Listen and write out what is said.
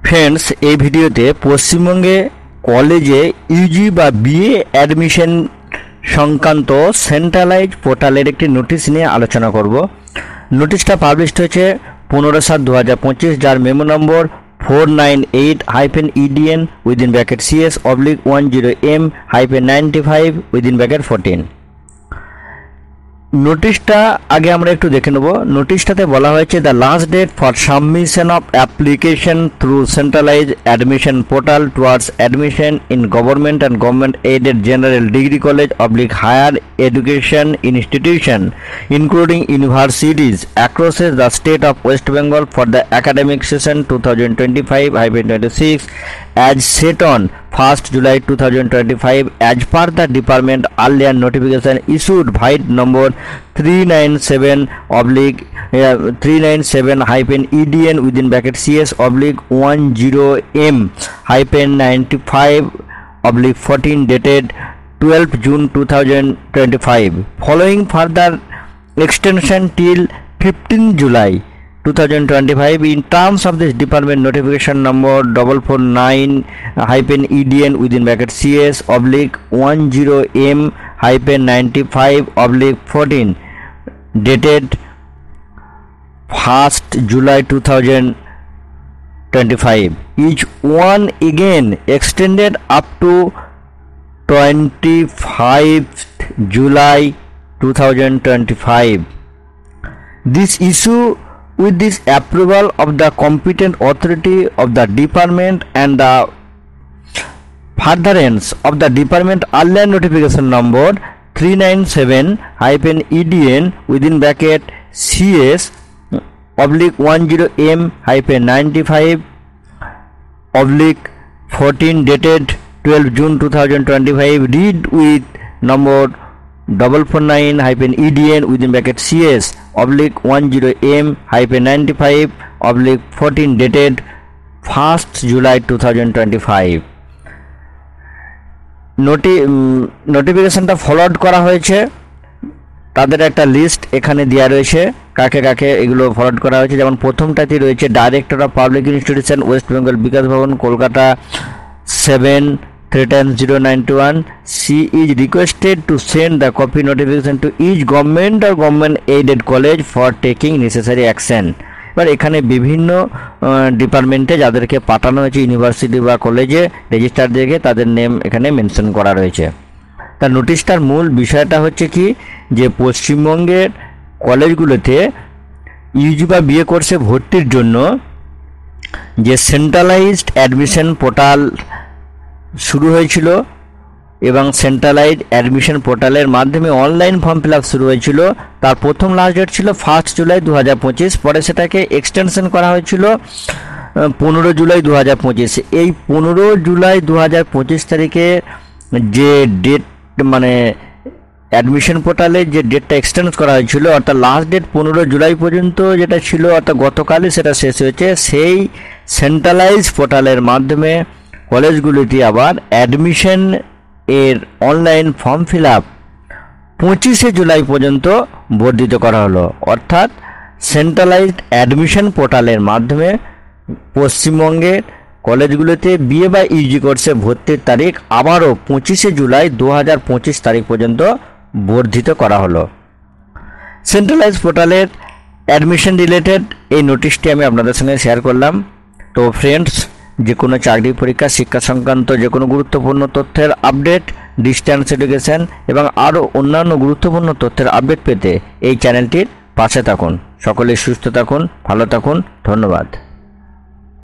Friends, এই ভিডিওতে পশ্চিমবঙ্গে কলেজে ইউজি বা বিএ অ্যাডমিশন সংক্রান্ত সেন্ট্রালাইজ পোর্টালের একটি নোটিশ নিয়ে আলোচনা করব। নোটিশটা পাবলিশড হয়েছে 15/7/2025, যার মেমো নম্বর 498-EDN CS/10M-95-14। নোটিশটা আগে আমরা একটু দেখে নেব। নোটিশটাতে বলা হয়েছে the last date for submission of application through centralize admission portal towards admission in government and government aided general degree college higher education institution including universities across the state of West Bengal for the academic session 2025-26 as set on 1st July 2025 as per the department earlier notification issued vide number 397/EDN CS/10M-95/14 dated 12th June 2025 following further extension till 15th July 2025 in terms of this department notification number 449-EDN CS/10M-95/14 dated 1st July 2025, each one again extended up to 25th July 2025. This issue with this approval of the competent authority of the department and the furtherance of the department earlier notification number 397-EDN CS/10M-95/14 dated 12 June 2025 read with number 449-EDN CS/10M-95/14 dated 1st July 2025। নোটিফিকেশনটা forward করা হয়েছে, তাদের একটা list এখানে দেওয়া রয়েছে কাকে কাকে এগুলো ফরওয়ার্ড করা হয়েছে। যেমন প্রথমটাতে রয়েছে director of public institution West Bengal Bikash Bhavan Kolkata 7-3-091. She is requested to send the copy notification to each government or government aided college for taking necessary action. এবার এখানে বিভিন্ন ডিপার্টমেন্টে যাদেরকে পাঠানো হয়েছে ইউনিভার্সিটি বা কলেজে রেজিস্টার দেখে তাদের নেম এখানে মেনশন করা রয়েছে। তার নোটিশটার মূল বিষয়টা হচ্ছে কি, যে পশ্চিমবঙ্গের কলেজগুলোতে ইউজি বা বিএ কোর্সে ভর্তির জন্য যে সেন্ট্রালাইজড অ্যাডমিশন পোর্টাল শুরু হয়েছিল এবং সেন্ট্রালাইজ অ্যাডমিশন পোর্টালের মাধ্যমে অনলাইন ফর্ম ফিল আপ শুরু হয়েছিল, তার প্রথম লাস্ট ডেট ছিল 1 জুলাই 2025। পরে সেটাকে এক্সটেনশন করা হয়েছিল 15 জুলাই 2025। এই 15 জুলাই 2025 তারিখে যে ডেট মানে অ্যাডমিশন পোর্টালে যে ডেটটা এক্সটেন্ড করা হয়েছিল, অর্থাৎ লাস্ট ডেট 15 জুলাই পর্যন্ত যেটা ছিল, অর্থাৎ গতকালই সেটা শেষ হয়েছে। সেই সেন্ট্রালাইজ পোর্টালের মাধ্যমে কলেজগুলিতে আবার অ্যাডমিশন এর online form fill up 25 July পর্যন্ত বর্ধিত করা হলো। অর্থাৎ সেন্ট্রালাইজড অ্যাডমিশন পোর্টালের মাধ্যমে পশ্চিমবঙ্গের কলেজগুলোতে বিএ বা ইউজি কোর্সে ভর্তির তারিখ আবারও 25 জুলাই 2025 তারিখ পর্যন্ত বর্ধিত করা হলো। সেন্ট্রালাইজ পোর্টালের অ্যাডমিশন রিলেটেড এই নোটিশটি আমি আপনাদের সঙ্গে শেয়ার করলাম। তো ফ্রেন্ডস, যে কোনো চাকরি পরীক্ষা শিক্ষা সংক্রান্ত যে কোনো গুরুত্বপূর্ণ তথ্যের আপডেট, ডিস্টেন্স এডুকেশন এবং আরও অন্যান্য গুরুত্বপূর্ণ তথ্যের আপডেট পেতে এই চ্যানেলটির পাশে থাকুন। সকলে সুস্থ থাকুন, ভালো থাকুন, ধন্যবাদ।